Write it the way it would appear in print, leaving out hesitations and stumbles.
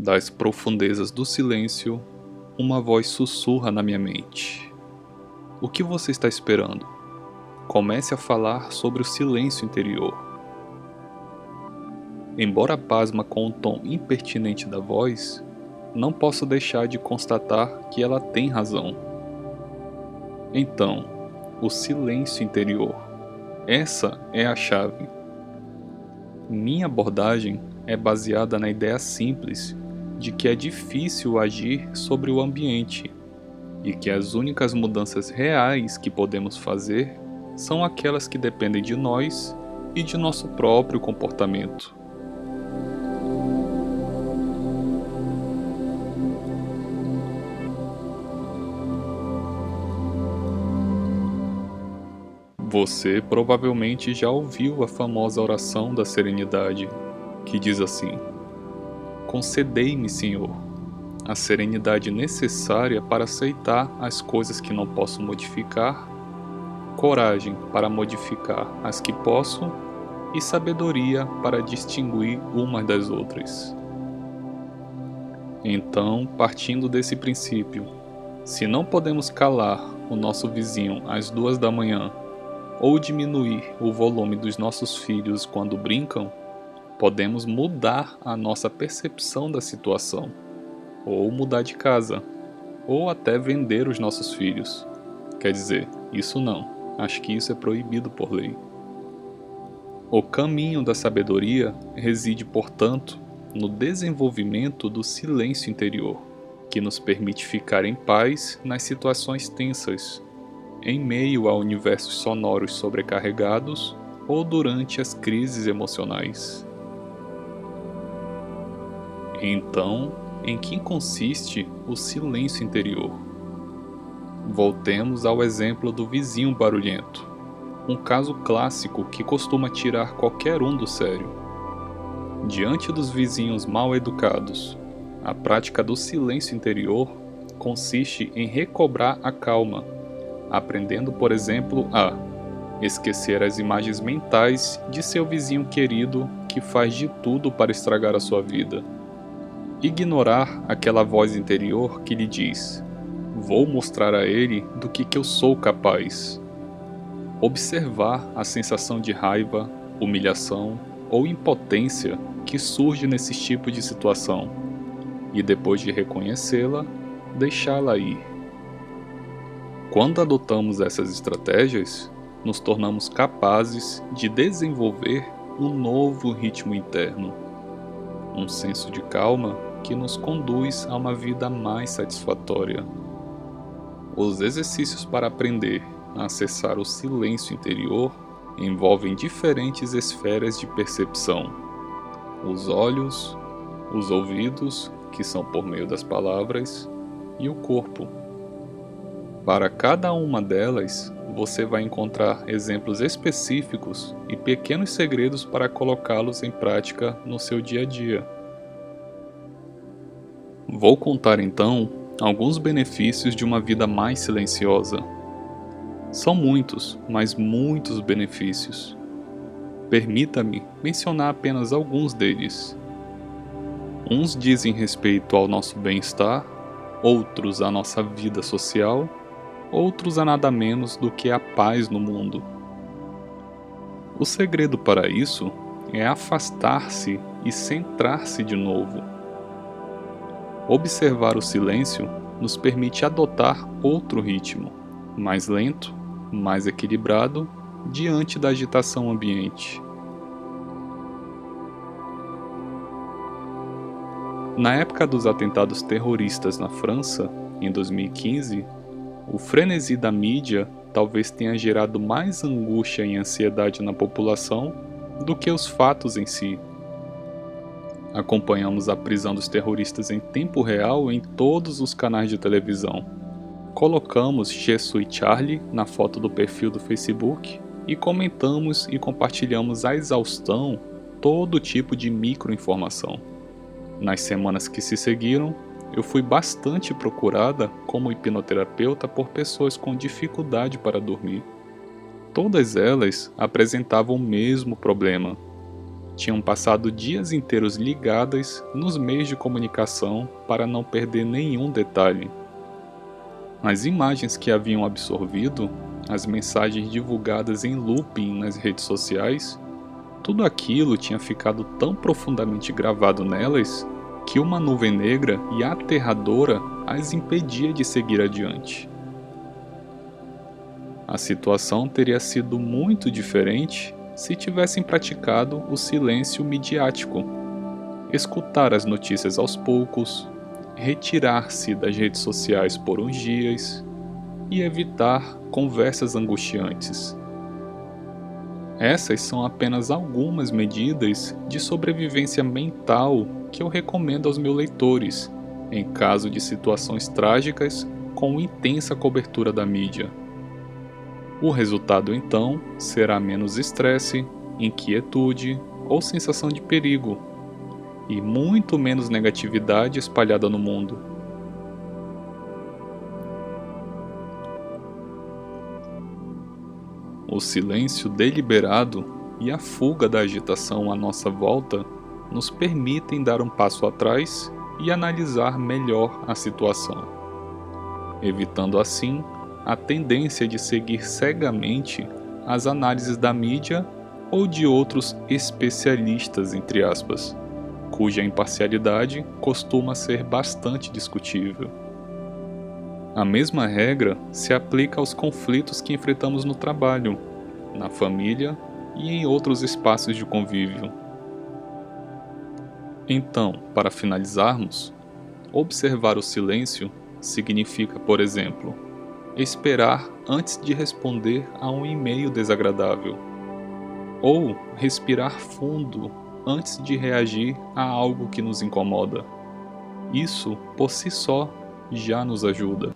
Das profundezas do silêncio, uma voz sussurra na minha mente. O que você está esperando? Comece a falar sobre o silêncio interior. Embora pasma com o tom impertinente da voz, não posso deixar de constatar que ela tem razão. Então, o silêncio interior. Essa é a chave. Minha abordagem é baseada na ideia simples de que é difícil agir sobre o ambiente e que as únicas mudanças reais que podemos fazer são aquelas que dependem de nós e de nosso próprio comportamento. Você provavelmente já ouviu a famosa oração da serenidade, que diz assim: concedei-me, Senhor, a serenidade necessária para aceitar as coisas que não posso modificar, coragem para modificar as que posso e sabedoria para distinguir umas das outras. Então, partindo desse princípio, se não podemos calar o nosso vizinho às 2 da manhã ou diminuir o volume dos nossos filhos quando brincam, podemos mudar a nossa percepção da situação, ou mudar de casa, ou até vender os nossos filhos. Quer dizer, isso não, acho que isso é proibido por lei. O caminho da sabedoria reside, portanto, no desenvolvimento do silêncio interior, que nos permite ficar em paz nas situações tensas, em meio a universos sonoros sobrecarregados ou durante as crises emocionais. Então, em que consiste o silêncio interior? Voltemos ao exemplo do vizinho barulhento, um caso clássico que costuma tirar qualquer um do sério. Diante dos vizinhos mal educados, a prática do silêncio interior consiste em recobrar a calma, aprendendo, por exemplo, a esquecer as imagens mentais de seu vizinho querido que faz de tudo para estragar a sua vida. Ignorar aquela voz interior que lhe diz: vou mostrar a ele do que eu sou capaz. Observar a sensação de raiva, humilhação ou impotência que surge nesse tipo de situação e, depois de reconhecê-la, deixá-la ir. Quando adotamos essas estratégias, nos tornamos capazes de desenvolver um novo ritmo interno, um senso de calma que nos conduz a uma vida mais satisfatória. Os exercícios para aprender a acessar o silêncio interior envolvem diferentes esferas de percepção: os olhos, os ouvidos, que são por meio das palavras, e o corpo. Para cada uma delas, você vai encontrar exemplos específicos e pequenos segredos para colocá-los em prática no seu dia a dia. Vou contar então alguns benefícios de uma vida mais silenciosa. São muitos, mas muitos benefícios. Permita-me mencionar apenas alguns deles. Uns dizem respeito ao nosso bem-estar, outros à nossa vida social, outros a nada menos do que a paz no mundo. O segredo para isso é afastar-se e centrar-se de novo. Observar o silêncio nos permite adotar outro ritmo, mais lento, mais equilibrado, diante da agitação ambiente. Na época dos atentados terroristas na França, em 2015, o frenesi da mídia talvez tenha gerado mais angústia e ansiedade na população do que os fatos em si. Acompanhamos a prisão dos terroristas em tempo real em todos os canais de televisão. Colocamos Je suis Charlie na foto do perfil do Facebook e comentamos e compartilhamos à exaustão todo tipo de microinformação. Nas semanas que se seguiram, eu fui bastante procurada como hipnoterapeuta por pessoas com dificuldade para dormir. Todas elas apresentavam o mesmo problema: Tinham passado dias inteiros ligadas nos meios de comunicação para não perder nenhum detalhe. As imagens que haviam absorvido, as mensagens divulgadas em looping nas redes sociais, tudo aquilo tinha ficado tão profundamente gravado nelas que uma nuvem negra e aterradora as impedia de seguir adiante. A situação teria sido muito diferente se tivessem praticado o silêncio midiático, escutar as notícias aos poucos, retirar-se das redes sociais por uns dias e evitar conversas angustiantes. Essas são apenas algumas medidas de sobrevivência mental que eu recomendo aos meus leitores, em caso de situações trágicas com intensa cobertura da mídia. O resultado, então, será menos estresse, inquietude ou sensação de perigo, e muito menos negatividade espalhada no mundo. O silêncio deliberado e a fuga da agitação à nossa volta nos permitem dar um passo atrás e analisar melhor a situação, evitando assim a tendência de seguir cegamente as análises da mídia ou de outros especialistas, entre aspas, cuja imparcialidade costuma ser bastante discutível. A mesma regra se aplica aos conflitos que enfrentamos no trabalho, na família e em outros espaços de convívio. Então, para finalizarmos, observar o silêncio significa, por exemplo, esperar antes de responder a um e-mail desagradável, ou respirar fundo antes de reagir a algo que nos incomoda. Isso, por si só, já nos ajuda.